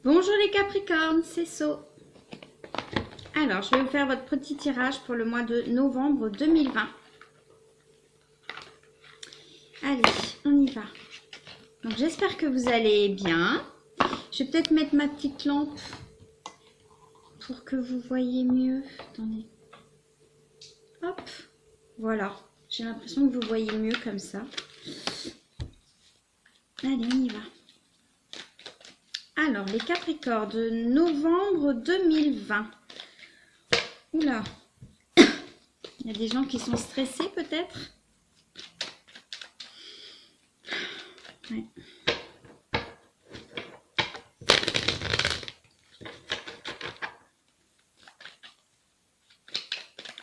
Bonjour les Capricornes, c'est So. Alors, je vais vous faire votre petit tirage pour le mois de novembre 2020. Allez, on y va. Donc, j'espère que vous allez bien. Je vais peut-être mettre ma petite lampe pour que vous voyez mieux. Attendez. Hop, voilà. J'ai l'impression que vous voyez mieux comme ça. Allez, on y va. Alors, les Capricornes de novembre 2020. Oula. Il y a des gens qui sont stressés peut-être. Ouais.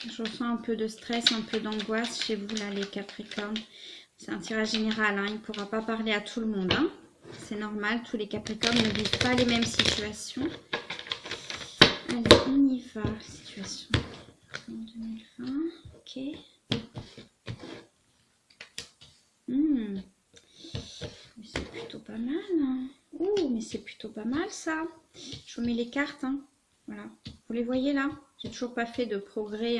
Je ressens un peu de stress, un peu d'angoisse chez vous là les Capricornes. C'est un tirage général, hein. Il ne pourra pas parler à tout le monde. Hein. C'est normal, tous les Capricornes ne vivent pas les mêmes situations. Allez, on y va. Situation en 2020. Ok. C'est plutôt pas mal. Hein. Ouh, mais c'est plutôt pas mal ça. Je vous mets les cartes. Hein. Voilà. Vous les voyez là? J'ai toujours pas fait de progrès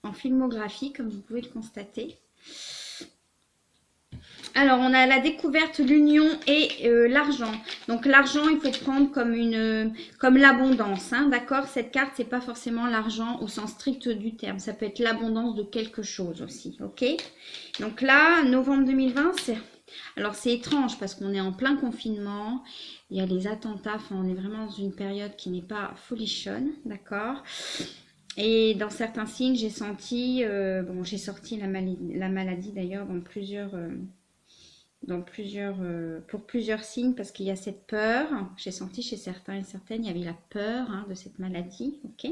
en filmographie, comme vous pouvez le constater. Alors, on a la découverte, l'union et l'argent. Donc, l'argent, il faut prendre comme l'abondance, hein, d'accord? Cette carte, c'est pas forcément l'argent au sens strict du terme. Ça peut être l'abondance de quelque chose aussi, ok? Donc là, novembre 2020, alors c'est étrange parce qu'on est en plein confinement. Il y a les attentats. Enfin, on est vraiment dans une période qui n'est pas folichonne, d'accord? Et dans certains signes, j'ai senti, bon, j'ai sorti la maladie d'ailleurs pour plusieurs signes parce qu'il y a cette peur. J'ai senti chez certains et certaines, il y avait la peur hein, de cette maladie. Ok.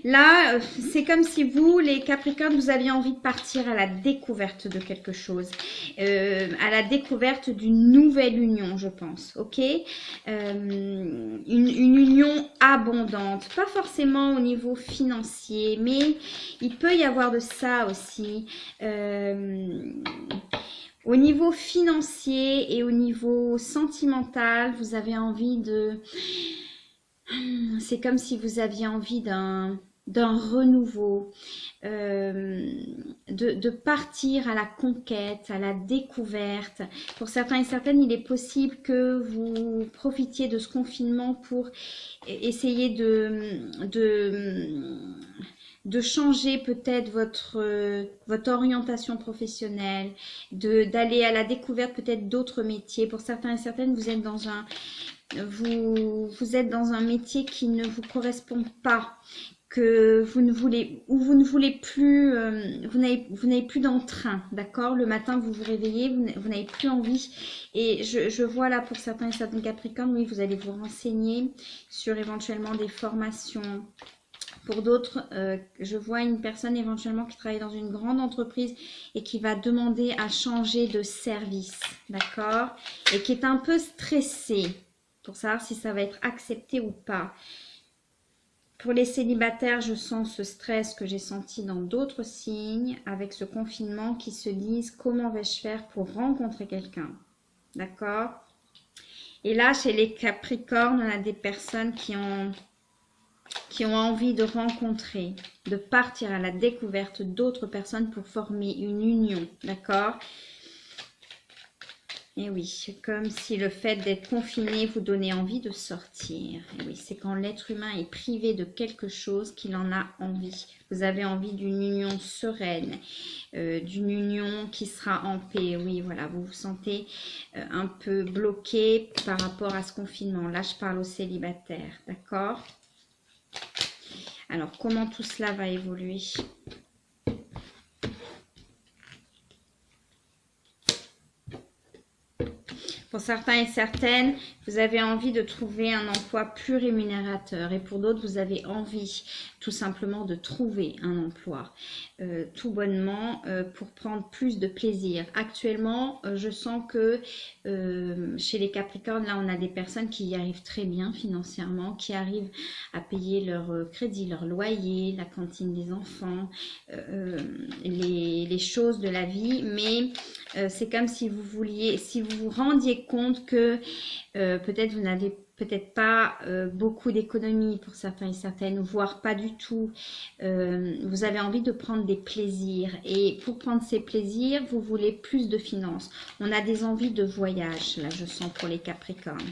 Là, c'est comme si vous, les Capricornes, vous aviez envie de partir à la découverte de quelque chose, à la découverte d'une nouvelle union, je pense, ok? Une union abondante, pas forcément au niveau financier, mais il peut y avoir de ça aussi. Au niveau financier et au niveau sentimental, vous avez envie de... C'est comme si vous aviez envie d'un renouveau, de partir à la conquête, à la découverte. Pour certains et certaines, il est possible que vous profitiez de ce confinement pour essayer de changer peut-être votre orientation professionnelle, d'aller à la découverte peut-être d'autres métiers. Pour certains et certaines, vous êtes dans un métier qui ne vous correspond pas, que vous ne voulez plus, vous n'avez plus d'entrain, d'accord? Le matin, vous vous réveillez, vous n'avez plus envie. Et je vois là pour certains et certaines Capricornes, oui, vous allez vous renseigner sur éventuellement des formations. Pour d'autres, je vois une personne éventuellement qui travaille dans une grande entreprise et qui va demander à changer de service, d'accord? Et qui est un peu stressée pour savoir si ça va être accepté ou pas. Pour les célibataires, je sens ce stress que j'ai senti dans d'autres signes avec ce confinement qui se disent comment vais-je faire pour rencontrer quelqu'un, d'accord? Et là, chez les Capricornes, on a des personnes qui ont envie de rencontrer, de partir à la découverte d'autres personnes pour former une union, d'accord? Et oui, comme si le fait d'être confiné vous donnait envie de sortir. Et oui, c'est quand l'être humain est privé de quelque chose qu'il en a envie. Vous avez envie d'une union sereine, d'une union qui sera en paix. Oui, voilà, vous vous sentez un peu bloqué par rapport à ce confinement. Là, je parle aux célibataires, d'accord? Alors, comment tout cela va évoluer ? Pour certains et certaines, vous avez envie de trouver un emploi plus rémunérateur. Et pour d'autres, vous avez envie tout simplement de trouver un emploi tout bonnement pour prendre plus de plaisir. Actuellement, je sens que chez les Capricornes, là, on a des personnes qui y arrivent très bien financièrement, qui arrivent à payer leur crédit, leur loyer, la cantine des enfants, les choses de la vie. Mais C'est comme si vous vouliez, si vous vous rendiez compte que peut-être vous n'avez peut-être pas beaucoup d'économies pour certains et certaines, voire pas du tout. Vous avez envie de prendre des plaisirs. Et pour prendre ces plaisirs, vous voulez plus de finances. On a des envies de voyage, là je sens pour les Capricornes.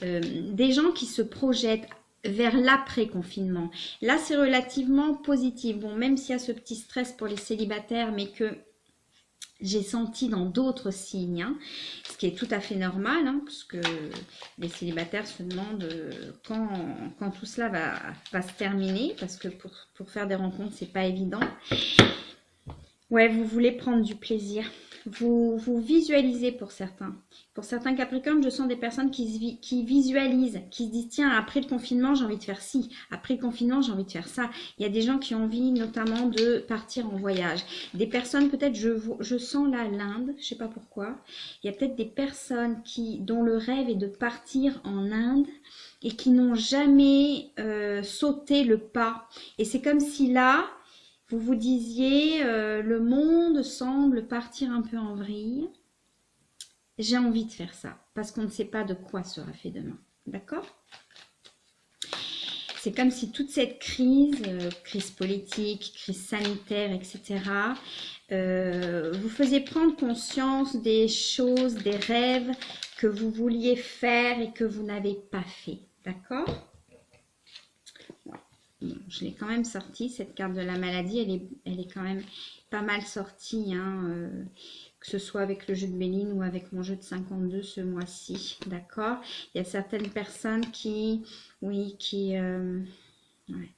Des gens qui se projettent vers l'après-confinement. Là, c'est relativement positif. Bon, même s'il y a ce petit stress pour les célibataires, mais que j'ai senti dans d'autres signes, hein, ce qui est tout à fait normal, hein, parce que les célibataires se demandent quand tout cela va se terminer, parce que pour faire des rencontres, c'est pas évident. Ouais, vous voulez prendre du plaisir. Vous visualisez pour certains. Pour certains Capricornes, je sens des personnes qui visualisent, qui se disent, tiens, après le confinement, j'ai envie de faire ci. Après le confinement, j'ai envie de faire ça. Il y a des gens qui ont envie notamment de partir en voyage. Des personnes, peut-être, je sens là l'Inde, je sais pas pourquoi. Il y a peut-être des personnes dont le rêve est de partir en Inde et qui n'ont jamais sauté le pas. Et c'est comme si là, vous vous disiez, le monde semble partir un peu en vrille. J'ai envie de faire ça, parce qu'on ne sait pas de quoi sera fait demain. D'accord? C'est comme si toute cette crise, crise politique, crise sanitaire, etc., vous faisiez prendre conscience des choses, des rêves que vous vouliez faire et que vous n'avez pas fait. D'accord? Bon, je l'ai quand même sortie, cette carte de la maladie, elle est quand même pas mal sortie, hein, que ce soit avec le jeu de Béline ou avec mon jeu de 52 ce mois-ci, d'accord? Il y a certaines personnes qui, oui, ouais.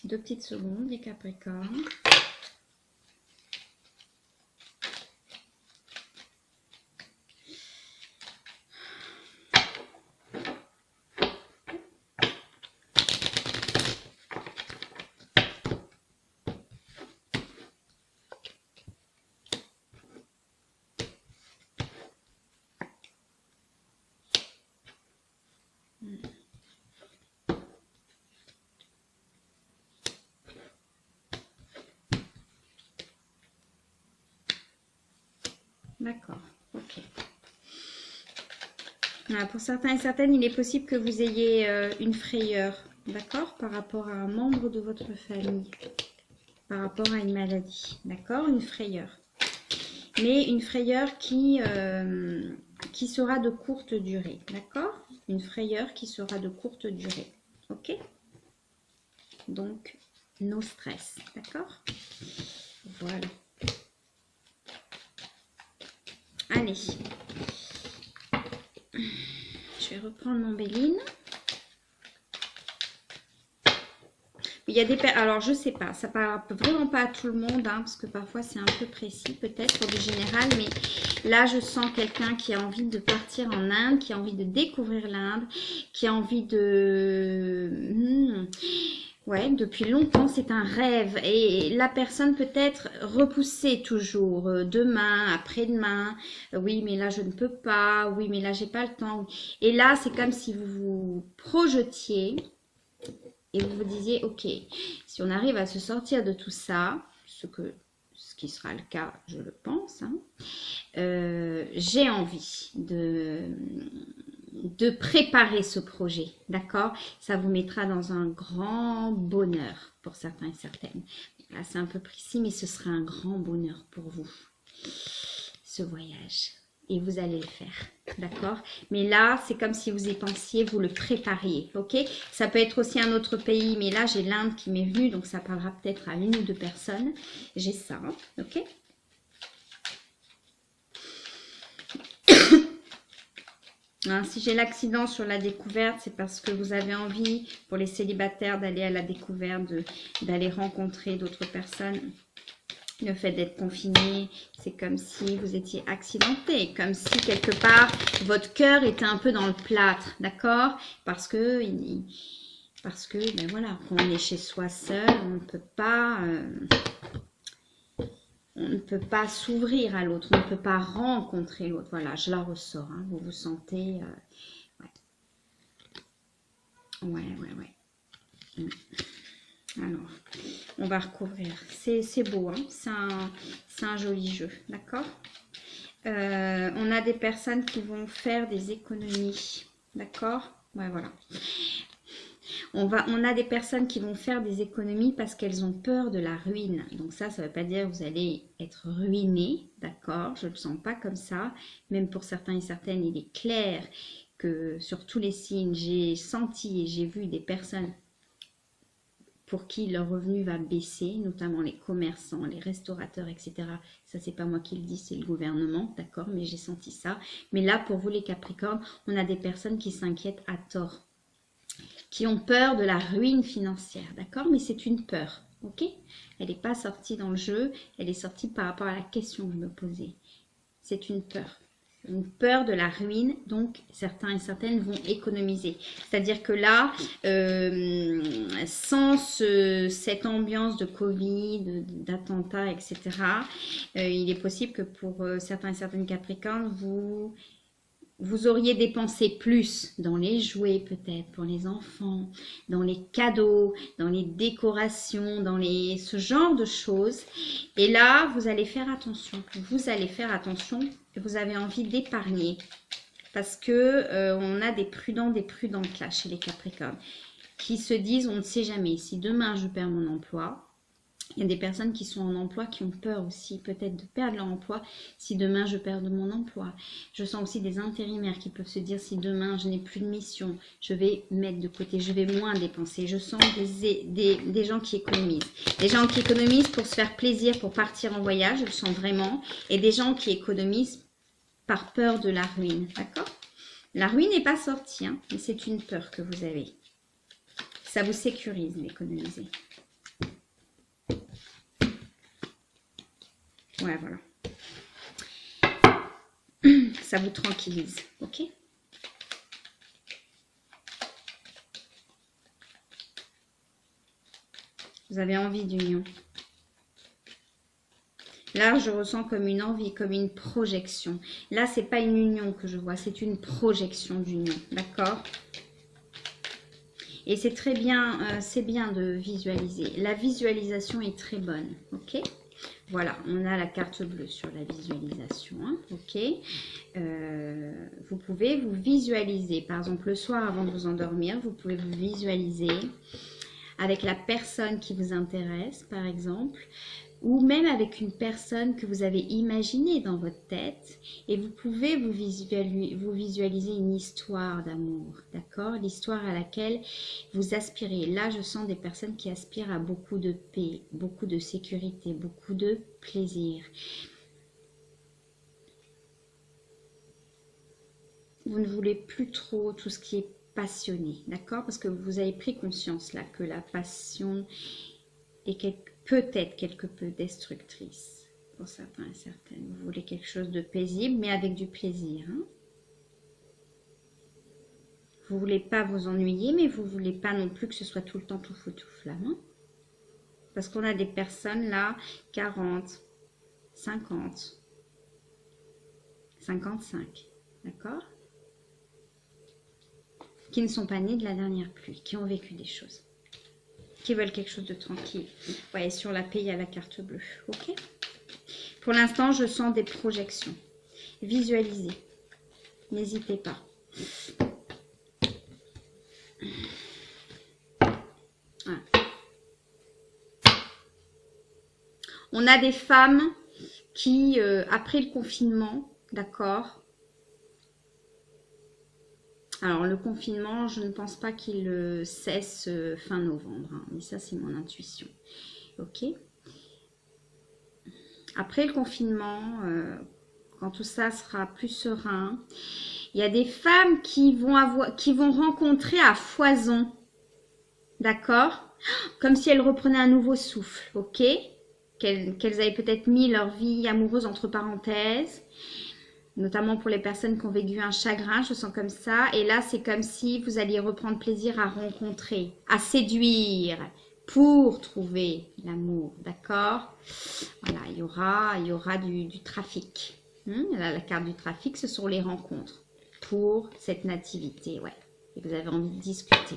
Deux petites secondes, les Capricornes. D'accord, ok. Voilà, pour certains et certaines, il est possible que vous ayez une frayeur, d'accord, par rapport à un membre de votre famille, par rapport à une maladie, d'accord, une frayeur. Mais une frayeur qui sera de courte durée, d'accord? Une frayeur qui sera de courte durée, ok? Donc, no stress, d'accord? Voilà. Allez. Je vais reprendre mon Béline. Il y a des alors je sais pas, ça parle vraiment pas à tout le monde, hein, parce que parfois c'est un peu précis peut-être pour du général, mais là je sens quelqu'un qui a envie de partir en Inde, qui a envie de découvrir l'Inde, qui a envie de... Ouais, depuis longtemps, c'est un rêve. Et la personne peut-être repoussée toujours. Demain, après-demain. Oui, mais là, je ne peux pas. Oui, mais là, j'ai pas le temps. Et là, c'est comme si vous vous projetiez et vous vous disiez, ok, si on arrive à se sortir de tout ça, ce qui sera le cas, je le pense, hein, j'ai envie de préparer ce projet, d'accord? Ça vous mettra dans un grand bonheur pour certains et certaines. Là, c'est un peu précis, mais ce sera un grand bonheur pour vous, ce voyage. Et vous allez le faire, d'accord? Mais là, c'est comme si vous y pensiez, vous le prépariez, ok? Ça peut être aussi un autre pays, mais là, j'ai l'Inde qui m'est venue, donc ça parlera peut-être à une ou deux personnes. J'ai ça, ok? Hein, si j'ai l'accident sur la découverte, c'est parce que vous avez envie, pour les célibataires, d'aller à la découverte, d'aller rencontrer d'autres personnes. Le fait d'être confiné, c'est comme si vous étiez accidenté, comme si quelque part, votre cœur était un peu dans le plâtre, d'accord? Parce que, ben voilà, quand on est chez soi seul, on ne peut pas... on ne peut pas s'ouvrir à l'autre, on ne peut pas rencontrer l'autre. Voilà, je la ressors. Hein. Vous vous sentez... ouais. Ouais. Alors, on va recouvrir. C'est beau, hein, c'est un joli jeu, d'accord. On a des personnes qui vont faire des économies, d'accord. Ouais, voilà. On a des personnes qui vont faire des économies parce qu'elles ont peur de la ruine. Donc ça ne veut pas dire que vous allez être ruiné, d'accord. Je ne le sens pas comme ça. Même pour certains et certaines, il est clair que sur tous les signes, j'ai senti et j'ai vu des personnes pour qui leur revenu va baisser, notamment les commerçants, les restaurateurs, etc. Ça, c'est pas moi qui le dis, c'est le gouvernement, d'accord, mais j'ai senti ça. Mais là, pour vous les Capricornes, on a des personnes qui s'inquiètent à tort, qui ont peur de la ruine financière, d'accord, mais c'est une peur, ok. Elle n'est pas sortie dans le jeu, elle est sortie par rapport à la question que je me posais. C'est une peur de la ruine, donc certains et certaines vont économiser. C'est-à-dire que là, sans cette ambiance de Covid, d'attentats, etc., il est possible que pour certains et certaines Capricornes, vous auriez dépensé plus dans les jouets peut-être pour les enfants, dans les cadeaux, dans les décorations, dans ce genre de choses. Et là, vous allez faire attention. Vous allez faire attention. Vous avez envie d'épargner parce que on a des prudentes là chez les Capricornes qui se disent on ne sait jamais si demain je perds mon emploi. Il y a des personnes qui sont en emploi qui ont peur aussi peut-être de perdre leur emploi si demain je perds mon emploi. Je sens aussi des intérimaires qui peuvent se dire si demain je n'ai plus de mission, je vais mettre de côté, je vais moins dépenser. Je sens des gens qui économisent. Des gens qui économisent pour se faire plaisir, pour partir en voyage, je le sens vraiment. Et des gens qui économisent par peur de la ruine, d'accord? La ruine n'est pas sortie, hein, mais c'est une peur que vous avez. Ça vous sécurise d'économiser. Ouais, voilà. Ça vous tranquillise, ok? Vous avez envie d'union. Là, je ressens comme une envie, comme une projection. Là, c'est pas une union que je vois, c'est une projection d'union, d'accord? Et c'est très bien, c'est bien de visualiser. La visualisation est très bonne, ok? Voilà, on a la carte bleue sur la visualisation, hein, ok. Vous pouvez vous visualiser, par exemple le soir avant de vous endormir, vous pouvez vous visualiser avec la personne qui vous intéresse, par exemple, ou même avec une personne que vous avez imaginée dans votre tête, et vous pouvez vous visualiser une histoire d'amour, d'accord? L'histoire à laquelle vous aspirez. Là, je sens des personnes qui aspirent à beaucoup de paix, beaucoup de sécurité, beaucoup de plaisir. Vous ne voulez plus trop tout ce qui est passionné, d'accord? Parce que vous avez pris conscience là que la passion est peut-être quelque peu destructrice pour certains et certaines. Vous voulez quelque chose de paisible, mais avec du plaisir. Hein? Vous ne voulez pas vous ennuyer, mais vous ne voulez pas non plus que ce soit tout le temps tout feu, tout flamme. Hein? Parce qu'on a des personnes là, 40, 50, 55, d'accord? Qui ne sont pas nés de la dernière pluie, qui ont vécu des choses. Qui veulent quelque chose de tranquille. Ouais, sur la paix, il y a la carte bleue. Ok. Pour l'instant, je sens des projections. Visualisez. N'hésitez pas. Voilà. On a des femmes qui, après le confinement, d'accord. Alors, le confinement, je ne pense pas qu'il cesse fin novembre. Hein, mais ça, c'est mon intuition. Ok. Après le confinement, quand tout ça sera plus serein, il y a des femmes qui vont rencontrer à foison. D'accord? Comme si elles reprenaient un nouveau souffle. Ok? Qu'elles avaient peut-être mis leur vie amoureuse entre parenthèses. Notamment pour les personnes qui ont vécu un chagrin, je sens comme ça. Et là, c'est comme si vous alliez reprendre plaisir à rencontrer, à séduire, pour trouver l'amour, d'accord? Voilà, il y aura du trafic. Là, la carte du trafic, ce sont les rencontres pour cette nativité, ouais. et vous avez envie de discuter.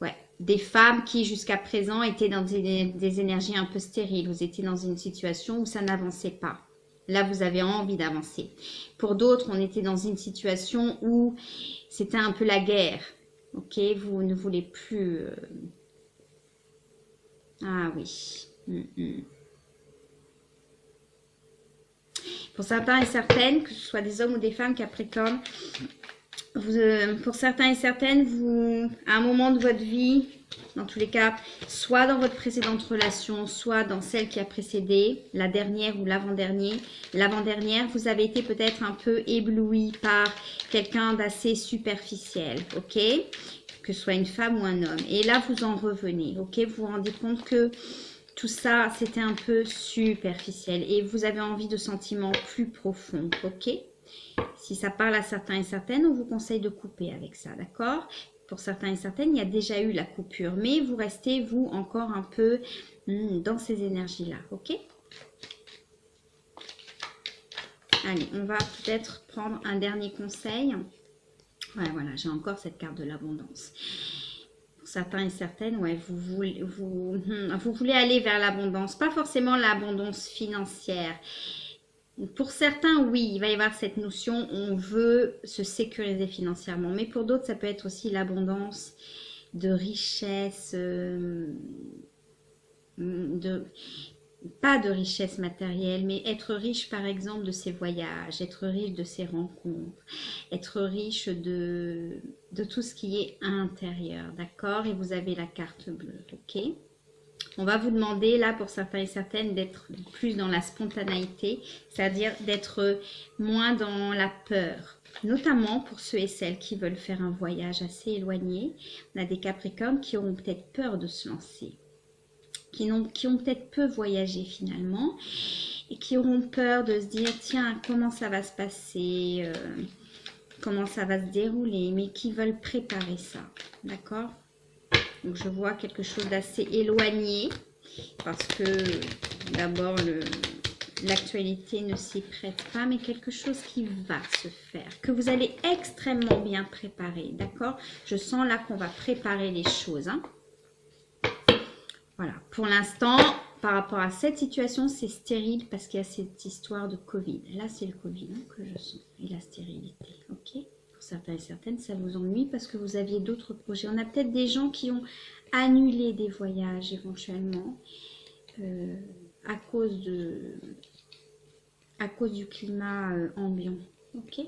Ouais, des femmes qui jusqu'à présent étaient dans des énergies un peu stériles. Vous étiez dans une situation où ça n'avançait pas. Là, vous avez envie d'avancer. Pour d'autres, on était dans une situation où c'était un peu la guerre. Ok, vous ne voulez plus... Ah oui. Pour certains et certaines, que ce soit des hommes ou des femmes Capricorne, pour certains et certaines, vous, à un moment de votre vie, dans tous les cas, soit dans votre précédente relation, soit dans celle qui a précédé, la dernière ou l'avant-dernière, vous avez été peut-être un peu ébloui par quelqu'un d'assez superficiel, ok? Que ce soit une femme ou un homme. Et là, vous en revenez, ok? Vous vous rendez compte que tout ça, c'était un peu superficiel et vous avez envie de sentiments plus profonds, ok? Si ça parle à certains et certaines, on vous conseille de couper avec ça, d'accord? Pour certains et certaines, il y a déjà eu la coupure, mais vous restez, vous, encore un peu dans ces énergies-là, ok? Allez, on va peut-être prendre un dernier conseil. Ouais, voilà, j'ai encore cette carte de l'abondance. Pour certains et certaines, ouais, vous voulez aller vers l'abondance, pas forcément l'abondance financière. Pour certains, oui, il va y avoir cette notion, on veut se sécuriser financièrement. Mais pour d'autres, ça peut être aussi l'abondance de richesse, pas de richesse matérielle, mais être riche, par exemple, de ses voyages, être riche de ses rencontres, être riche de tout ce qui est intérieur, d'accord? Et vous avez la carte bleue, ok? On va vous demander, là, pour certains et certaines, d'être plus dans la spontanéité, c'est-à-dire d'être moins dans la peur. Notamment pour ceux et celles qui veulent faire un voyage assez éloigné. On a des Capricornes qui auront peut-être peur de se lancer, qui ont peut-être peu voyagé finalement, et qui auront peur de se dire, tiens, comment ça va se passer, comment ça va se dérouler, mais qui veulent préparer ça, d'accord? Donc, je vois quelque chose d'assez éloigné parce que d'abord, l'actualité ne s'y prête pas, mais quelque chose qui va se faire, que vous allez extrêmement bien préparer, d'accord? Je sens là qu'on va préparer les choses. Hein. Voilà, pour l'instant, par rapport à cette situation, c'est stérile parce qu'il y a cette histoire de Covid. Là, c'est le Covid hein, que je sens et la stérilité, ok? Certains et certaines, ça vous ennuie parce que vous aviez d'autres projets. On a peut-être des gens qui ont annulé des voyages éventuellement à cause du climat ambiant. Ok.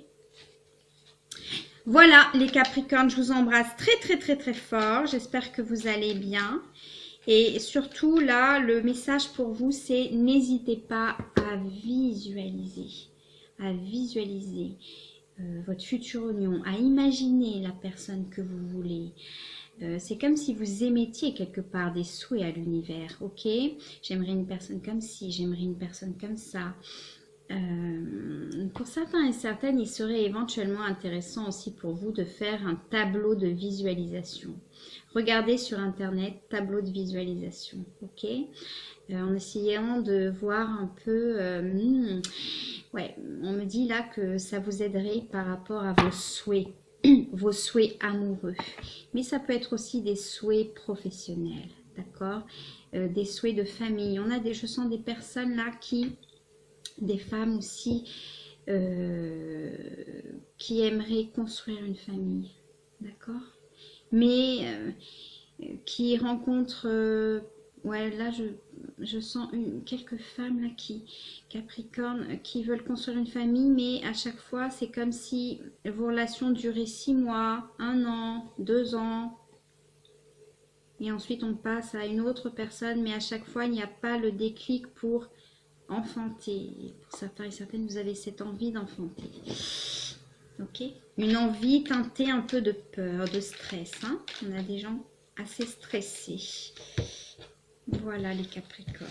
Voilà les Capricornes, je vous embrasse très très très très fort. J'espère que vous allez bien. Et surtout là, le message pour vous, c'est n'hésitez pas à visualiser. Votre future union, à imaginer la personne que vous voulez. C'est comme si vous émettiez quelque part des souhaits à l'univers, ok? J'aimerais une personne comme ci, j'aimerais une personne comme ça. Pour certains et certaines, il serait éventuellement intéressant aussi pour vous de faire un tableau de visualisation. Regardez sur internet, tableau de visualisation, ok? En essayant de voir un peu... ouais, on me dit là que ça vous aiderait par rapport à vos souhaits, vos souhaits amoureux. Mais ça peut être aussi des souhaits professionnels, d'accord? Des souhaits de famille. Je sens des personnes là des femmes aussi, qui aimeraient construire une famille, d'accord? Mais qui rencontrent... ouais, là, je sens quelques femmes là Capricorne, qui veulent construire une famille, mais à chaque fois, c'est comme si vos relations duraient 6 mois, 1 an, 2 ans. Et ensuite, on passe à une autre personne, mais à chaque fois, il n'y a pas le déclic pour enfanter. Pour certains et certaines, vous avez cette envie d'enfanter. Ok? Une envie teintée un peu de peur, de stress. Hein? On a des gens assez stressés. Voilà les Capricornes.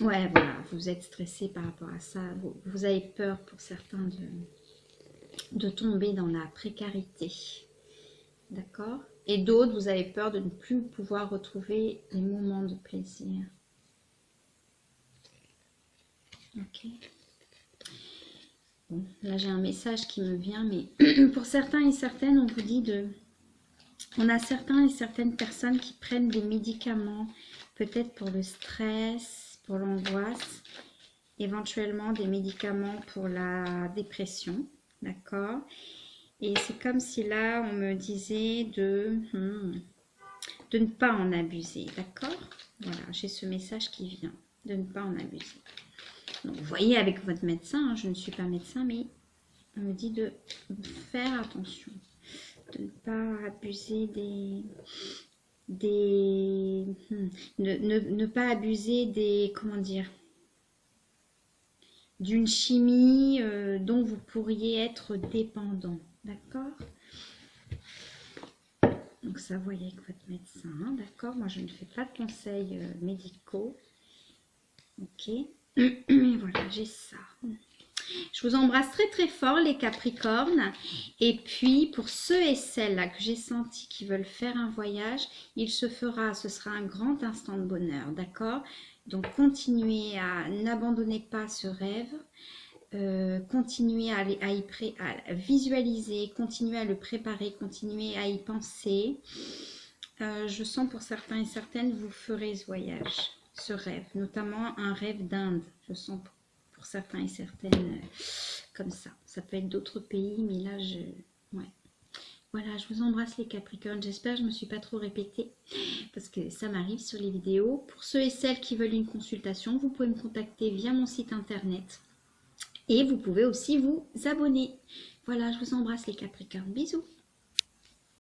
Ouais, voilà, vous êtes stressé par rapport à ça. Vous avez peur pour certains de tomber dans la précarité. D'accord? Et d'autres, vous avez peur de ne plus pouvoir retrouver les moments de plaisir. Ok. Bon, là j'ai un message qui me vient, mais pour certains et certaines, on vous dit de... On a certains et certaines personnes qui prennent des médicaments, peut-être pour le stress, pour l'angoisse, éventuellement des médicaments pour la dépression, d'accord? Et c'est comme si là, on me disait de ne pas en abuser, d'accord? Voilà, j'ai ce message qui vient, de ne pas en abuser. Donc, vous voyez avec votre médecin, hein, je ne suis pas médecin, mais on me dit de faire attention, de ne pas abuser ne pas abuser des, comment dire, d'une chimie dont vous pourriez être dépendant, d'accord? Donc ça, vous voyez avec votre médecin, hein, d'accord? Moi, je ne fais pas de conseils médicaux, ok? Et voilà, j'ai ça. Je vous embrasse très très fort les Capricornes. Et puis pour ceux et celles là que j'ai senti qui veulent faire un voyage, il se fera, ce sera un grand instant de bonheur, d'accord? Donc continuez à, n'abandonnez pas ce rêve. Continuez à visualiser, continuez à le préparer, continuez à y penser. Je sens pour certains et certaines, vous ferez ce voyage, ce rêve, notamment un rêve d'Inde. Je sens pour certains et certaines comme ça. Ça peut être d'autres pays, mais là, ouais. Voilà, je vous embrasse les Capricornes. J'espère que je ne me suis pas trop répétée parce que ça m'arrive sur les vidéos. Pour ceux et celles qui veulent une consultation, vous pouvez me contacter via mon site internet. Et vous pouvez aussi vous abonner. Voilà, je vous embrasse les Capricornes. Bisous.